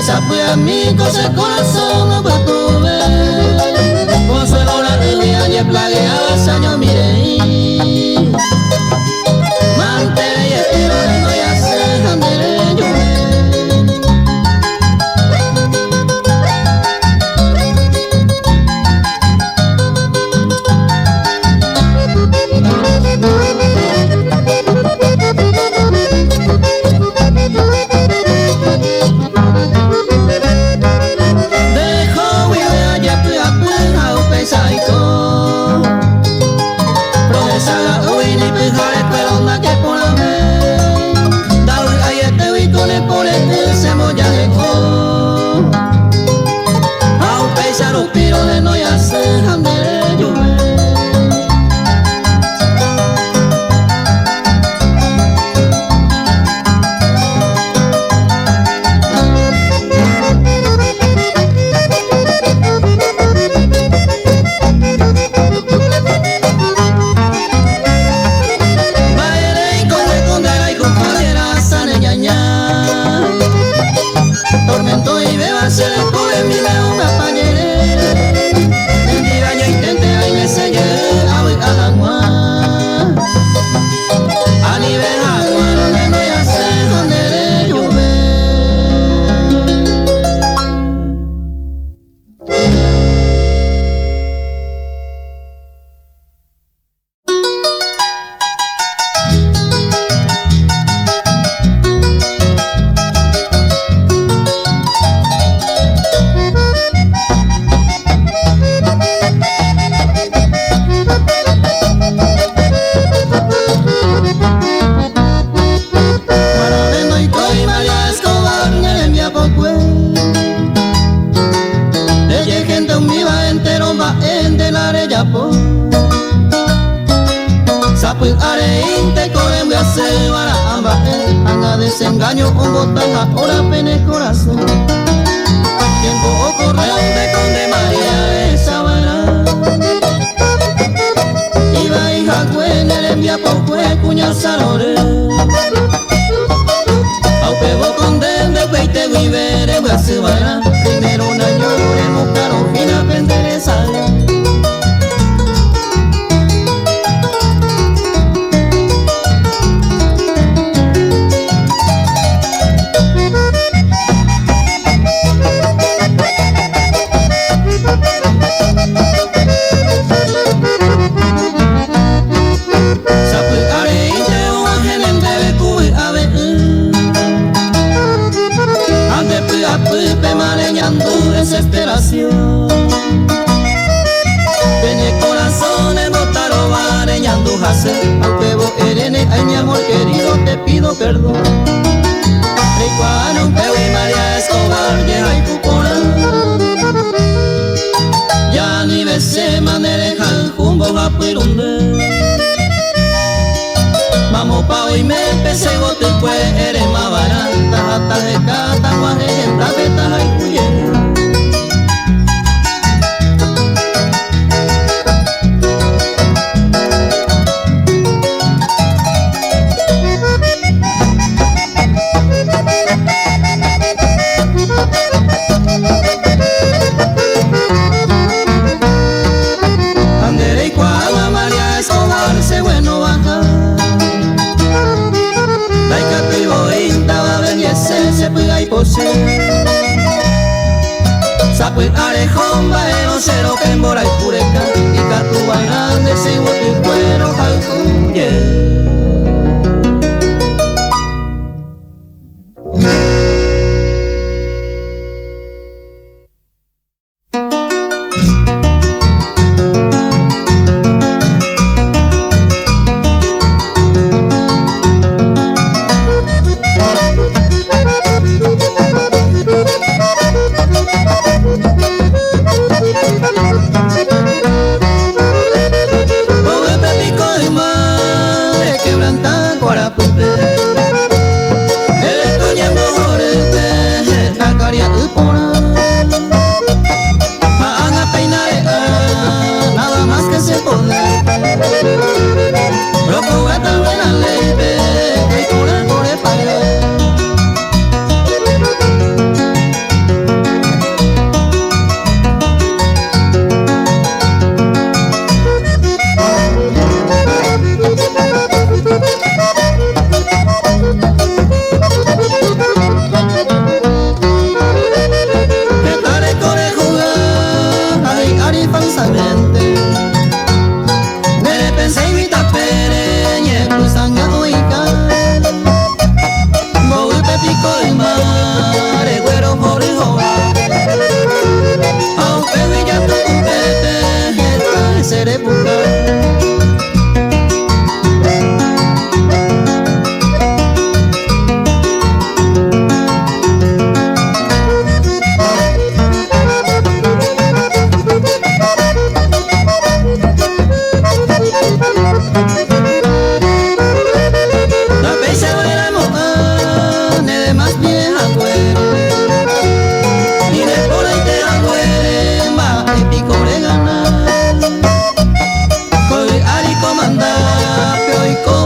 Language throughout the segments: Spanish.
sabe a mí cosa el corazón no va a tuve consuelo la rubia y plaguea saño mirei mantere y estiro de no ya se jandere yo desengaño un botán ahora pene corazón tiempo ocurre donde conde María esa vara iba hija cuene le envía por cue cuña salore aunque vos condende peite vivere voy a se vara primero un año le buscaron fina pendereza desesperación Peñe corazones botaron mareñando jase aunque vos eres ay mi amor querido te pido perdón Ricuano Pewe María Escobar llega y cupona ya ni besé manereja el jumbo a pirunde vamos pa' hoy me empecé y vos después eres más barata hasta de cata guaje en tapeta y cuyera Andere y cuagua María Escobar se bueno baja Laika pivo inta va a venir se pega y pose Sapui arejón baero cero que embora y pureca y catu grande se bote y cuero jalcuye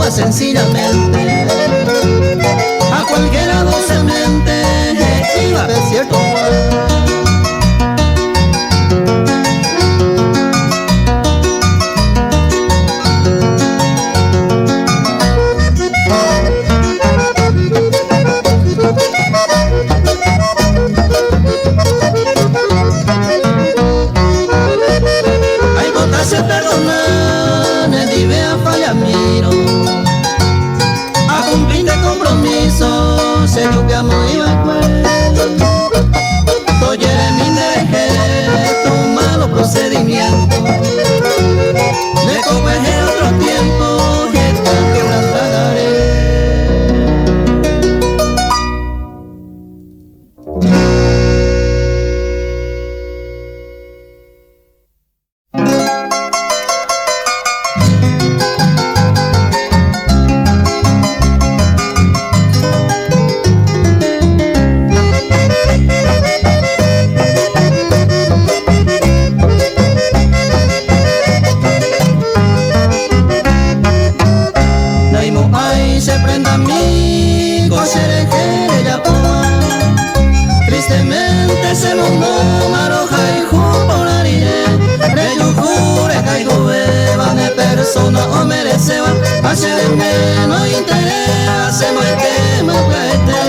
Sencillamente a cualquiera dulcemente iba de cierto hay cosas se perdonan e dive a fallar miro compromiso se dio que amo iba a toyere mi deje tu malo procedimiento le coge otro tiempo que tal que una tragaré. Se prenda mi cosere que ella poa tristemente se mundo maroja y jupolarire reyujure caigo beba de persona o mereceba hace de menos interés hacemos el que me preste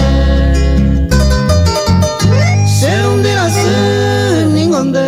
se hundirá sin ningún de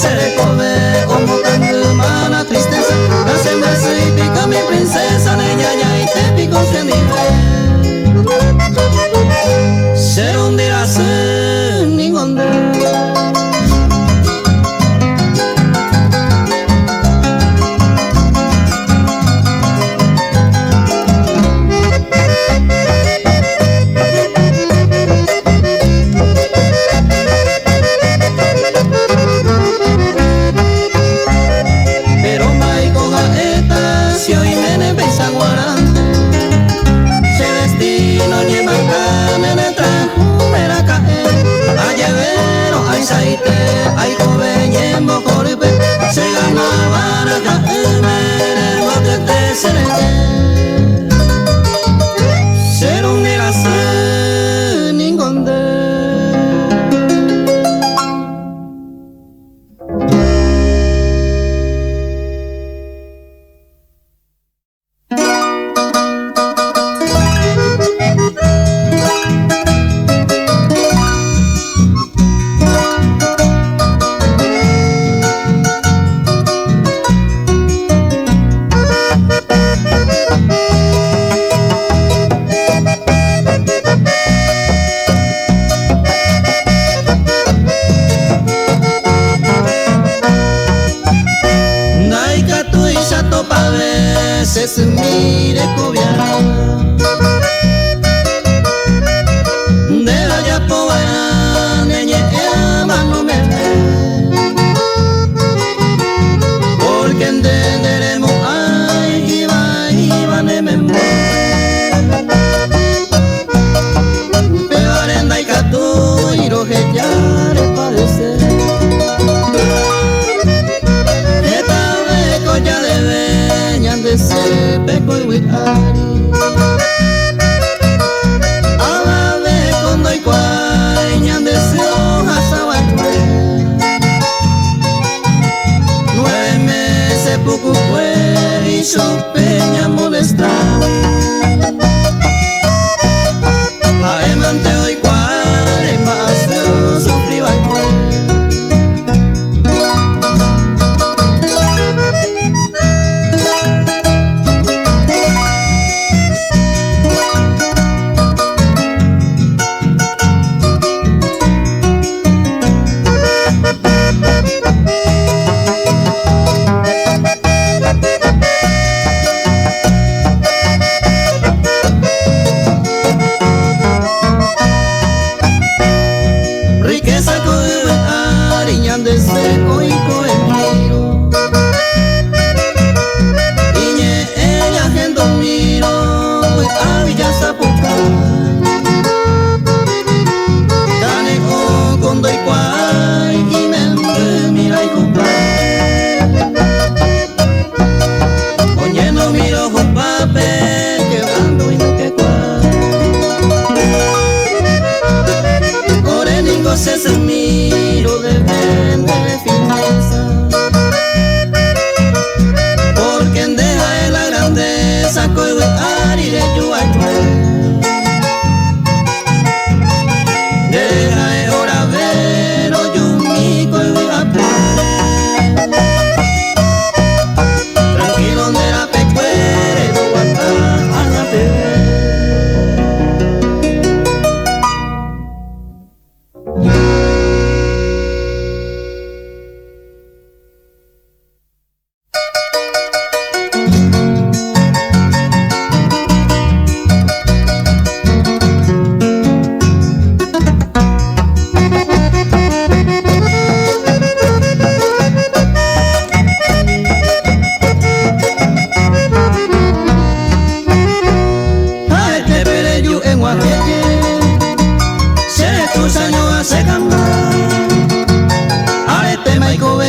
se recoge como tan humana tristeza hace más y pica mi princesa niña y te pico se nivel se hundirá sin ningún de ay cobeñemo corbe se ganaba la caemere bote se hundirá sin ningún de se mire cubiera de la yapoa neñe mano me porque entenderemos ay iba ne me pero arenda y catu y roje ya le parece esta vez ya debe de se peco y witari a ver cuando y cuañan de se hojas a 9 meses poco fue y su peña molestar. A emante hoy cuare más no sufrí desde hoy coemiro Iñe ella gente miro a Villa Zapucay Dane o con doy cuay y me mira y cupay Oye no miro con papel quebrando y no que cuay Oreningo se miro de porque en deja de la grandeza coigo ari de yuayue deja de hora ver o yumi coigo ape tranquilo donde la pecuere no guanta a la bebé.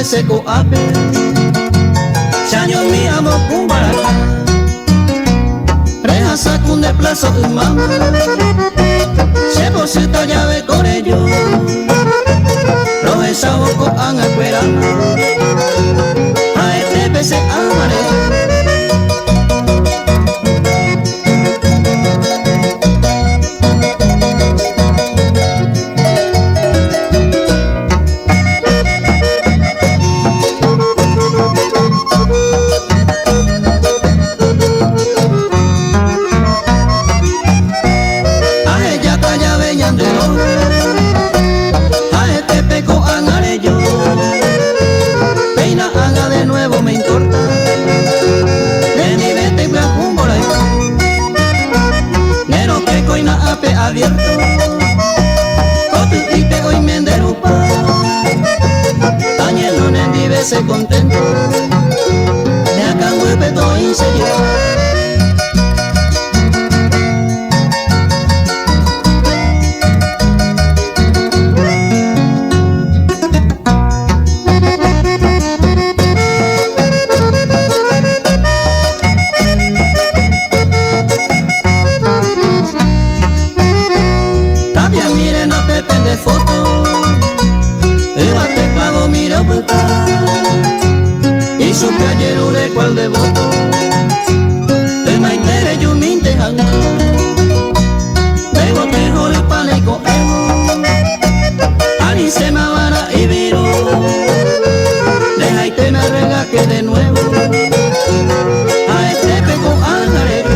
Seco ape, chaño mi amo cumbaraca, reja sacunde plazo mama, se posita llave con ello, roja boco an esperama, a este pese amaré. Abierto, cotu y te hoy me enderupa, tañelo en vive se contento, me acabo de peto y se lleva. Foto, eva te pago mira puta, y su callero de cual devoto, te maitere yo minte hanga, de botejo de pana y coevo, ani se me vara y viro, deja y te me rega que de nuevo, a este peco angarero.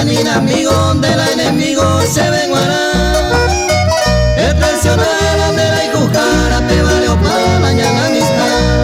ni amigo del enemigo se venguará. El traicionero de la Ijucara te valió para mañana amistad.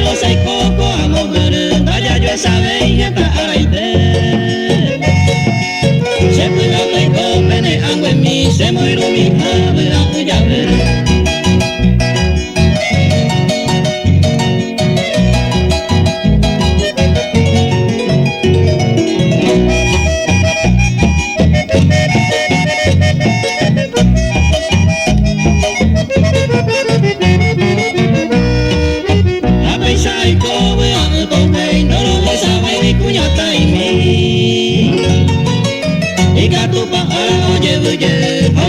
pero sai koko amo bere daya yo sabe ya ta araite se puede tai ko pene angwe mi se moiru mi ave la ya bere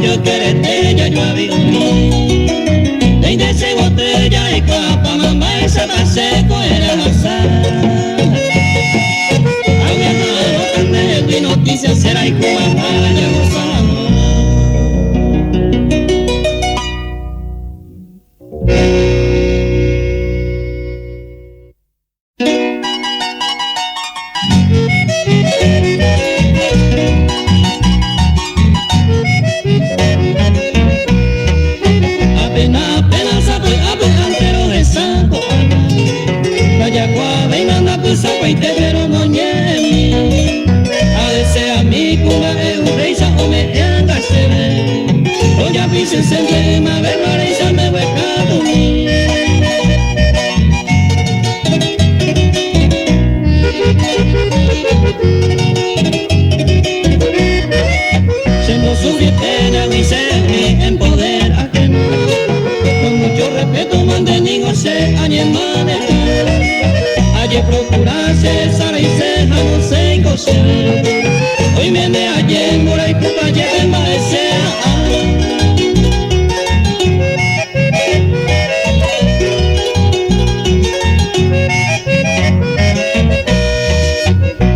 yo quererte ya yo había un desde ese botella y capa mamá esa base era azar había no tan de noticias será y cuba para ya gozamos pero no ñemi a veces a mí cura un rey sa o me anga se ve o ya pise sempre ma ver la rey sa me hueca tu mi siendo su pena y se en poder ajeno con mucho respeto mantenido se añemane ayer procurase sara y ceja no sé coser hoy me de ayer mora y puta lleve maesea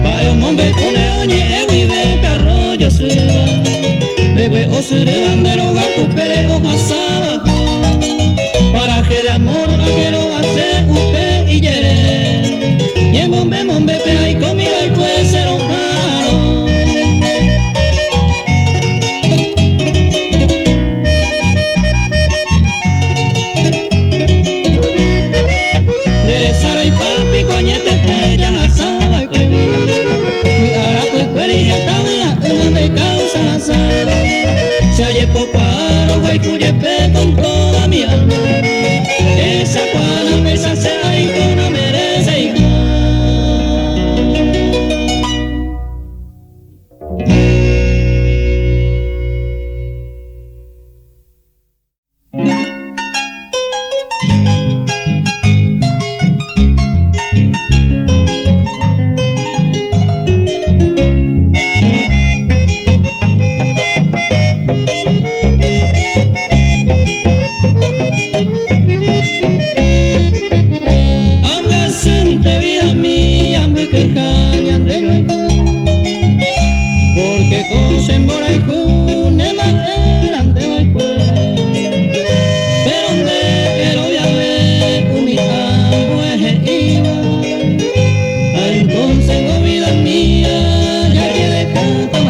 vaya un hombre con el oñe vive carro suba bebe o su de bandero gato pere o pasaba para que de amor no quiero hacer usted y yere Mombe, mombe, pe ay conmigo y puede ser un raro. De Sara y papi, coñete, ya la sabe y cuevi. Ahora pues cueri ya tabla, una de causa azar. Se oye poco aro, güey, cuyepe con toda mi alma. Esa cuana pesa se hay con no merece y porque con sembora y cune madera ante va pero donde quiero ya ver con mi amor iba entonces no vida mía ya que de canto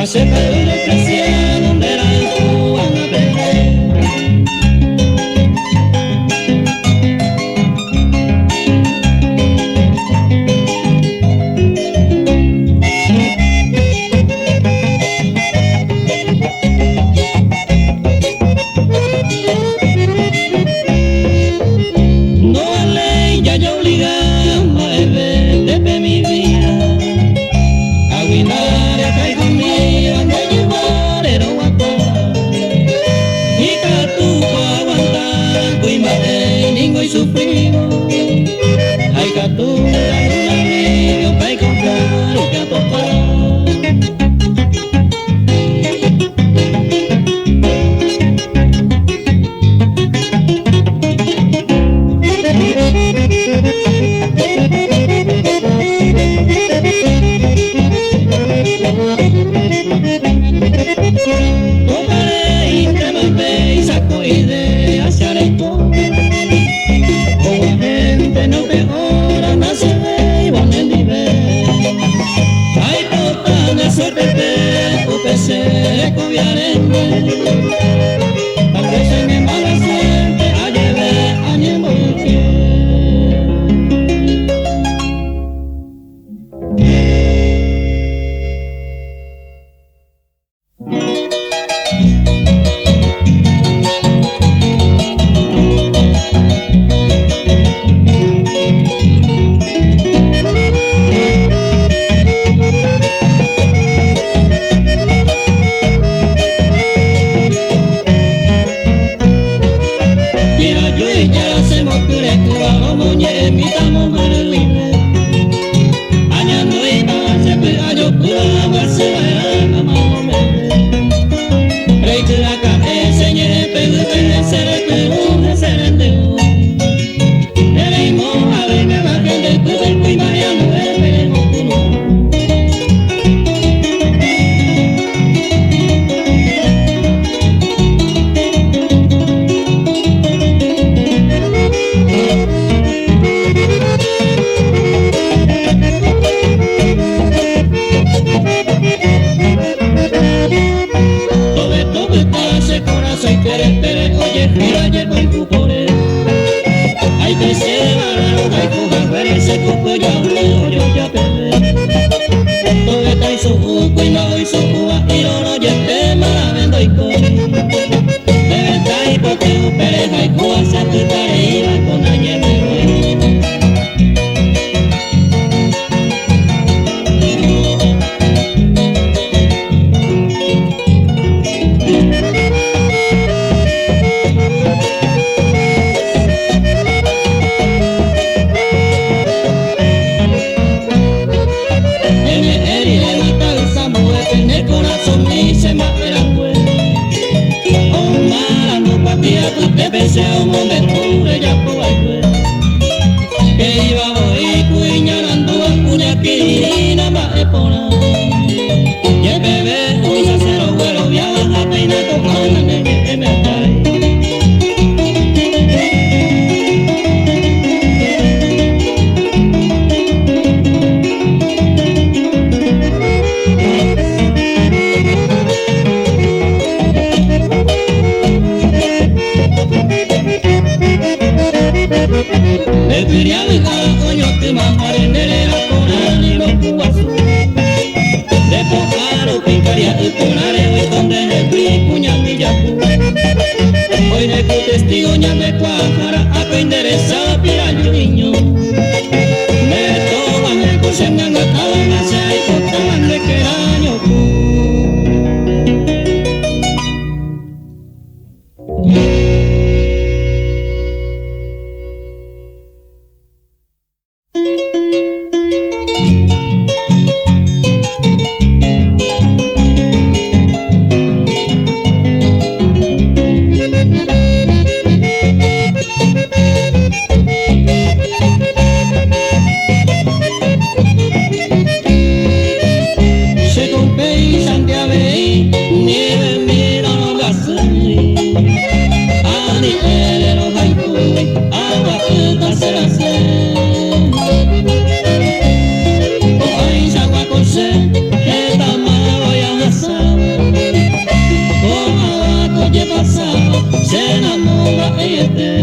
hace falta una creación donde la Juan a ver idea se arestó. O gente no que ora nace y van en nivel. Ay, tota de suerte te upese conviarente. Tal vez en mi mala suerte ayeve a mi mujer. Se enamora ella.